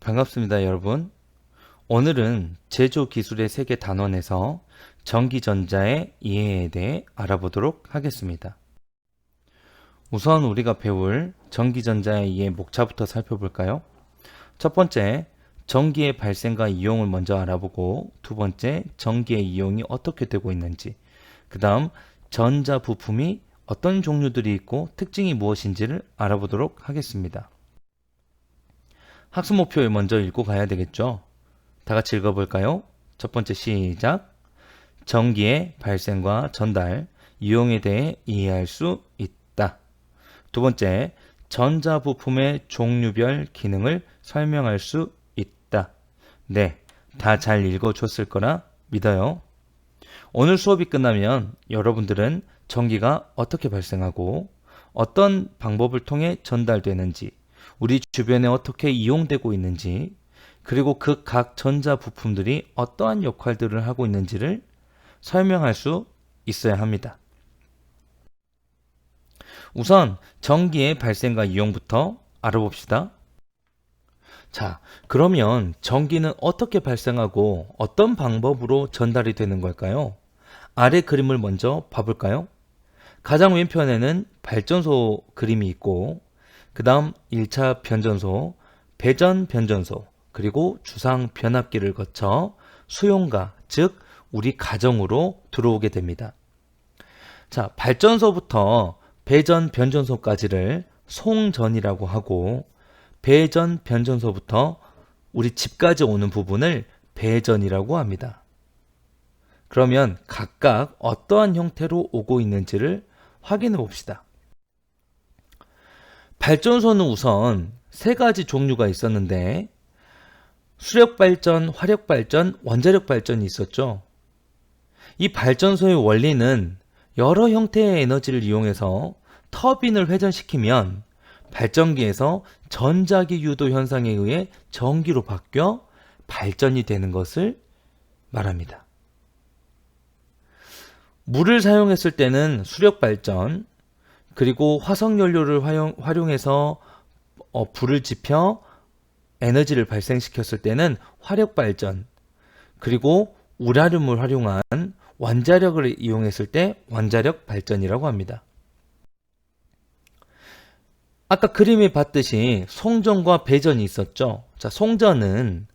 반갑습니다, 여러분. 오늘은 제조기술의 세계 단원에서 전기전자의 이해에 대해 알아보도록 하겠습니다. 우선 우리가 배울 전기전자의 이해 목차부터 살펴볼까요? 첫 번째, 전기의 발생과 이용을 먼저 알아보고, 두 번째, 전기의 이용이 어떻게 되고 있는지, 그 다음 전자 부품이 어떤 종류들이 있고 특징이 무엇인지를 알아보도록 하겠습니다. 학습 목표를 먼저 읽고 가야 되겠죠? 다 같이 읽어볼까요? 첫 번째 시작. 전기의 발생과 전달, 이용에 대해 이해할 수 있다. 두 번째, 전자 부품의 종류별 기능을 설명할 수 있다. 네, 다 잘 읽어줬을 거라 믿어요. 오늘 수업이 끝나면 여러분들은 전기가 어떻게 발생하고 어떤 방법을 통해 전달되는지, 우리 주변에 어떻게 이용되고 있는지, 그리고 그 각 전자 부품들이 어떠한 역할들을 하고 있는지를 설명할 수 있어야 합니다. 우선 전기의 발생과 이용부터 알아봅시다. 자, 그러면 전기는 어떻게 발생하고 어떤 방법으로 전달이 되는 걸까요? 아래 그림을 먼저 봐볼까요? 가장 왼편에는 발전소 그림이 있고, 그 다음 1차 변전소, 배전 변전소, 그리고 주상 변압기를 거쳐 수용가, 즉 우리 가정으로 들어오게 됩니다. 자, 발전소부터 배전 변전소까지를 송전이라고 하고, 배전 변전소부터 우리 집까지 오는 부분을 배전이라고 합니다. 그러면 각각 어떠한 형태로 오고 있는지를 확인해 봅시다. 발전소는 우선 세 가지 종류가 있었는데, 수력발전, 화력발전, 원자력발전이 있었죠. 이 발전소의 원리는 여러 형태의 에너지를 이용해서 터빈을 회전시키면 발전기에서 전자기 유도 현상에 의해 전기로 바뀌어 발전이 되는 것을 말합니다. 물을 사용했을 때는 수력발전, 그리고 화석연료를 활용해서 불을 지펴 에너지를 발생시켰을 때는 화력발전, 그리고 우라늄을 활용한 원자력을 이용했을 때 원자력 발전이라고 합니다. 아까 그림에 봤듯이 송전과 배전이 있었죠. 자, 송전은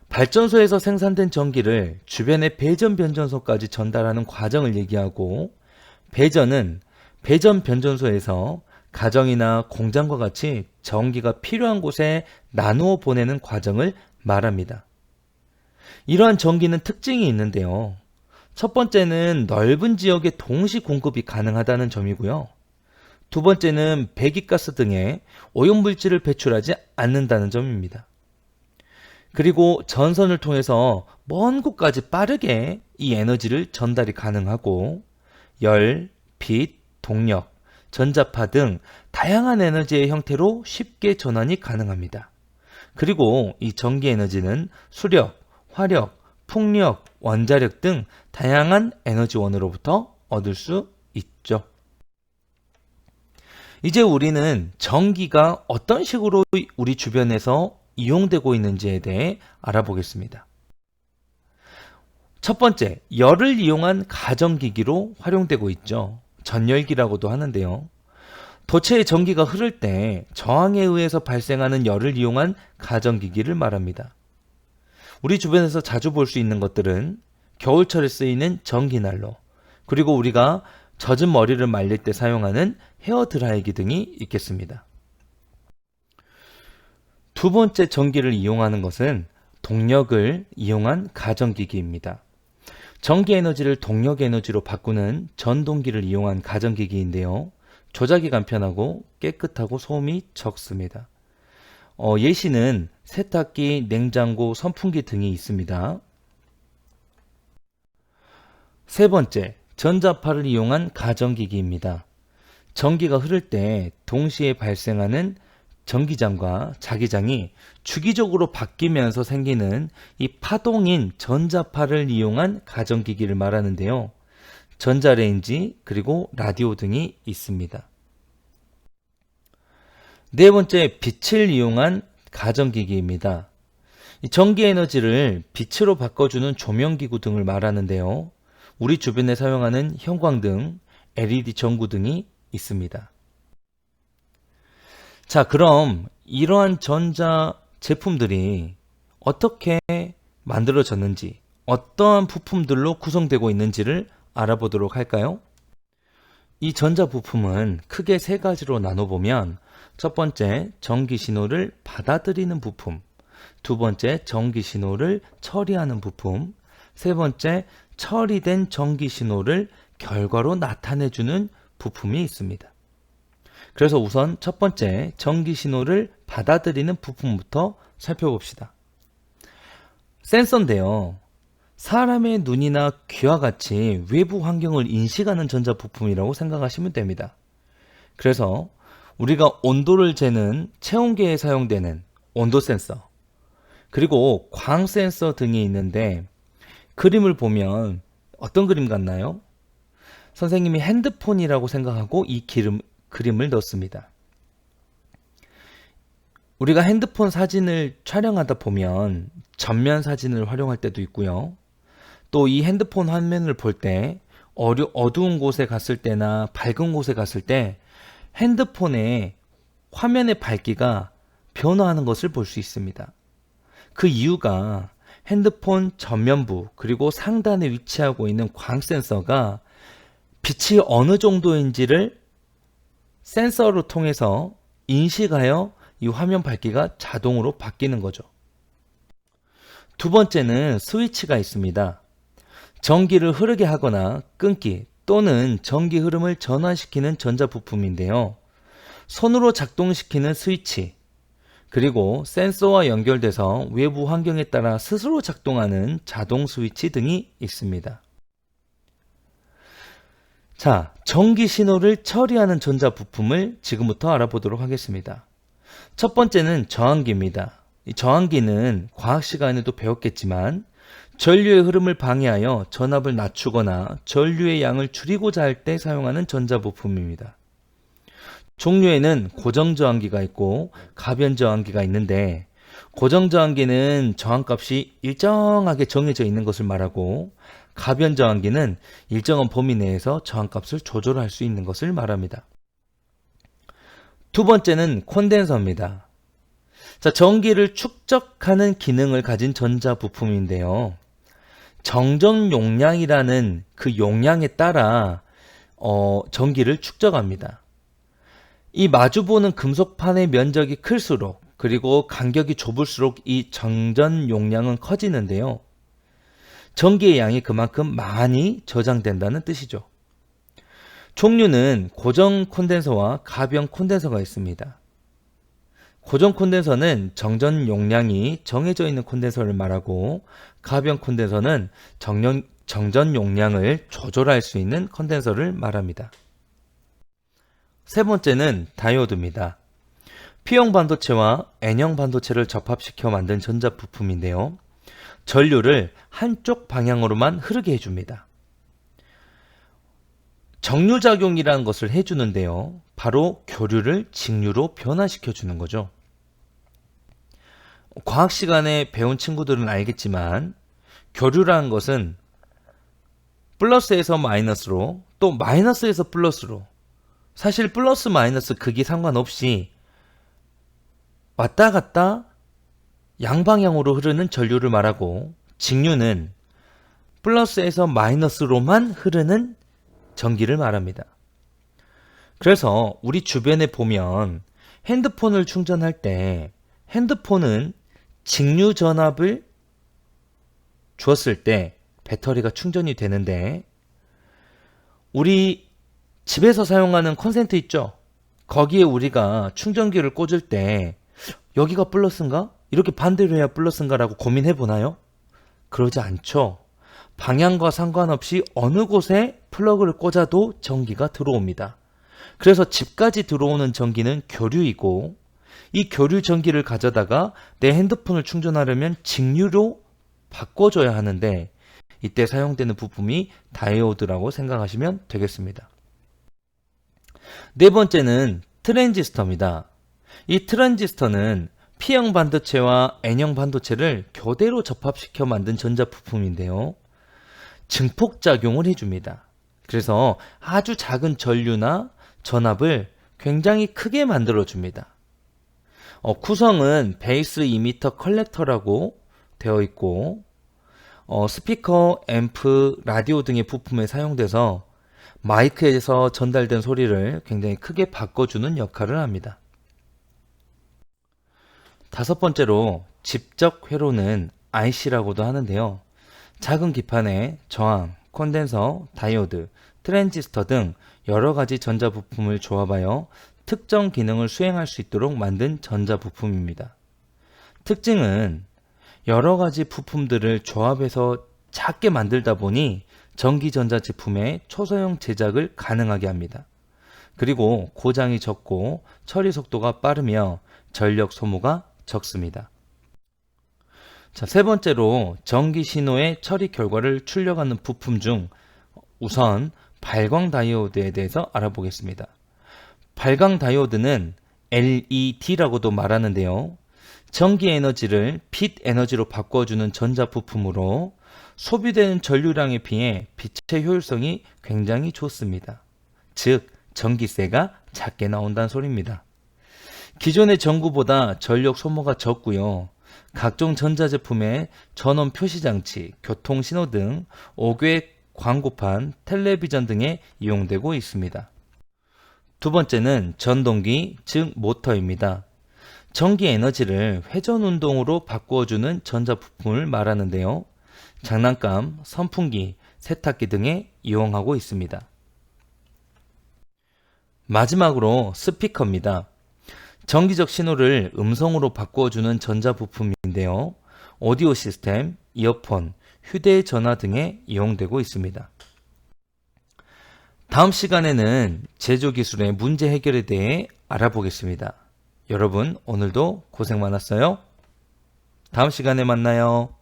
발전소에서 생산된 전기를 주변의 배전 변전소까지 전달하는 과정을 얘기하고, 배전은 배전 변전소에서 가정이나 공장과 같이 전기가 필요한 곳에 나누어 보내는 과정을 말합니다. 이러한 전기는 특징이 있는데요. 첫 번째는 넓은 지역에 동시 공급이 가능하다는 점이고요. 두 번째는 배기가스 등의 오염물질을 배출하지 않는다는 점입니다. 그리고 전선을 통해서 먼 곳까지 빠르게 이 에너지를 전달이 가능하고, 열, 빛, 동력, 전자파 등 다양한 에너지의 형태로 쉽게 전환이 가능합니다. 그리고 이 전기 에너지는 수력, 화력, 풍력, 원자력 등 다양한 에너지원으로부터 얻을 수 있죠. 이제 우리는 전기가 어떤 식으로 우리 주변에서 이용되고 있는지에 대해 알아보겠습니다. 첫 번째, 열을 이용한 가전기기로 활용되고 있죠. 전열기라고도 하는데요. 도체의 전기가 흐를 때 저항에 의해서 발생하는 열을 이용한 가전기기를 말합니다. 우리 주변에서 자주 볼 수 있는 것들은 겨울철에 쓰이는 전기난로, 그리고 우리가 젖은 머리를 말릴 때 사용하는 헤어드라이기 등이 있겠습니다. 두 번째 전기를 이용하는 것은 동력을 이용한 가전기기입니다. 전기 에너지를 동력 에너지로 바꾸는 전동기를 이용한 가전기기인데요. 조작이 간편하고 깨끗하고 소음이 적습니다. 예시는 세탁기, 냉장고, 선풍기 등이 있습니다. 세 번째, 전자파를 이용한 가전기기입니다. 전기가 흐를 때 동시에 발생하는 전기장과 자기장이 주기적으로 바뀌면서 생기는 이 파동인 전자파를 이용한 가전기기를 말하는데요. 전자레인지, 그리고 라디오 등이 있습니다. 네 번째, 빛을 이용한 가전기기입니다. 이 전기 에너지를 빛으로 바꿔주는 조명기구 등을 말하는데요. 우리 주변에 사용하는 형광등, LED 전구 등이 있습니다. 자, 그럼 이러한 전자 제품들이 어떻게 만들어졌는지, 어떠한 부품들로 구성되고 있는지를 알아보도록 할까요? 이 전자 부품은 크게 세 가지로 나눠보면 첫 번째, 전기 신호를 받아들이는 부품, 두 번째, 전기 신호를 처리하는 부품, 세 번째, 처리된 전기 신호를 결과로 나타내주는 부품이 있습니다. 그래서 우선 첫 번째, 전기 신호를 받아들이는 부품부터 살펴봅시다. 센서인데요. 사람의 눈이나 귀와 같이 외부 환경을 인식하는 전자 부품이라고 생각하시면 됩니다. 그래서 우리가 온도를 재는 체온계에 사용되는 온도 센서, 그리고 광 센서 등이 있는데 그림을 보면 어떤 그림 같나요? 선생님이 핸드폰이라고 생각하고 이 그림을 넣습니다. 우리가 핸드폰 사진을 촬영하다 보면 전면 사진을 활용할 때도 있고요. 또 이 핸드폰 화면을 볼 때 어두운 곳에 갔을 때나 밝은 곳에 갔을 때 핸드폰의 화면의 밝기가 변화하는 것을 볼 수 있습니다. 그 이유가 핸드폰 전면부 그리고 상단에 위치하고 있는 광 센서가 빛이 어느 정도인지를 센서로 통해서 인식하여 이 화면 밝기가 자동으로 바뀌는 거죠. 두 번째는 스위치가 있습니다. 전기를 흐르게 하거나 끊기 또는 전기 흐름을 전환시키는 전자 부품인데요. 손으로 작동시키는 스위치, 그리고 센서와 연결돼서 외부 환경에 따라 스스로 작동하는 자동 스위치 등이 있습니다. 자, 전기 신호를 처리하는 전자 부품을 지금부터 알아보도록 하겠습니다. 첫 번째는 저항기입니다. 이 저항기는 과학 시간에도 배웠겠지만 전류의 흐름을 방해하여 전압을 낮추거나 전류의 양을 줄이고자 할 때 사용하는 전자 부품입니다. 종류에는 고정 저항기가 있고 가변 저항기가 있는데 고정 저항기는 저항값이 일정하게 정해져 있는 것을 말하고 가변 저항기는 일정한 범위 내에서 저항값을 조절할 수 있는 것을 말합니다. 두 번째는 콘덴서입니다. 자, 전기를 축적하는 기능을 가진 전자 부품인데요. 정전 용량이라는 그 용량에 따라 전기를 축적합니다. 이 마주보는 금속판의 면적이 클수록 그리고 간격이 좁을수록 이 정전 용량은 커지는데요. 전기의 양이 그만큼 많이 저장된다는 뜻이죠. 종류는 고정 콘덴서와 가변 콘덴서가 있습니다. 고정 콘덴서는 정전 용량이 정해져 있는 콘덴서를 말하고 가변 콘덴서는 정전 용량을 조절할 수 있는 콘덴서를 말합니다. 세 번째는 다이오드입니다. P형 반도체와 N형 반도체를 접합시켜 만든 전자 부품인데요. 전류를 한쪽 방향으로만 흐르게 해줍니다. 정류작용이라는 것을 해주는데요. 바로 교류를 직류로 변화시켜 주는 거죠. 과학 시간에 배운 친구들은 알겠지만 교류라는 것은 플러스에서 마이너스로 또 마이너스에서 플러스로 사실 플러스 마이너스 극이 상관없이 왔다 갔다 양방향으로 흐르는 전류를 말하고 직류는 플러스에서 마이너스로만 흐르는 전기를 말합니다. 그래서 우리 주변에 보면 핸드폰을 충전할 때 핸드폰은 직류 전압을 주었을 때 배터리가 충전이 되는데 우리 집에서 사용하는 콘센트 있죠? 거기에 우리가 충전기를 꽂을 때 여기가 플러스인가? 이렇게 반대로 해야 플러스인가? 라고 고민해 보나요? 그러지 않죠. 방향과 상관없이 어느 곳에 플러그를 꽂아도 전기가 들어옵니다. 그래서 집까지 들어오는 전기는 교류이고 이 교류 전기를 가져다가 내 핸드폰을 충전하려면 직류로 바꿔줘야 하는데 이때 사용되는 부품이 다이오드라고 생각하시면 되겠습니다. 네 번째는 트랜지스터입니다. 이 트랜지스터는 P형 반도체와 N형 반도체를 교대로 접합시켜 만든 전자부품인데요. 증폭작용을 해줍니다. 그래서 아주 작은 전류나 전압을 굉장히 크게 만들어줍니다. 구성은 베이스 이미터 컬렉터라고 되어 있고 스피커, 앰프, 라디오 등의 부품에 사용돼서 마이크에서 전달된 소리를 굉장히 크게 바꿔주는 역할을 합니다. 다섯 번째로 집적 회로는 IC라고도 하는데요. 작은 기판에 저항, 콘덴서, 다이오드, 트랜지스터 등 여러 가지 전자부품을 조합하여 특정 기능을 수행할 수 있도록 만든 전자부품입니다. 특징은 여러 가지 부품들을 조합해서 작게 만들다 보니 전기전자 제품의 초소형 제작을 가능하게 합니다. 그리고 고장이 적고 처리 속도가 빠르며 전력 소모가 적습니다. 자, 세 번째로 전기 신호의 처리 결과를 출력하는 부품 중 우선 발광 다이오드에 대해서 알아보겠습니다. 발광 다이오드는 LED라고도 말하는데요. 전기 에너지를 빛 에너지로 바꿔주는 전자 부품으로 소비되는 전류량에 비해 빛의 효율성이 굉장히 좋습니다. 즉, 전기세가 작게 나온다는 소리입니다. 기존의 전구보다 전력 소모가 적고요. 각종 전자제품의 전원 표시장치, 교통신호 등 5개 광고판, 텔레비전 등에 이용되고 있습니다. 두 번째는 전동기, 즉 모터입니다. 전기 에너지를 회전운동으로 바꾸어주는 전자부품을 말하는데요. 장난감, 선풍기, 세탁기 등에 이용하고 있습니다. 마지막으로 스피커입니다. 전기적 신호를 음성으로 바꾸어주는 전자부품인데요. 오디오 시스템, 이어폰, 휴대전화 등에 이용되고 있습니다. 다음 시간에는 제조기술의 문제 해결에 대해 알아보겠습니다. 여러분, 오늘도 고생 많았어요. 다음 시간에 만나요.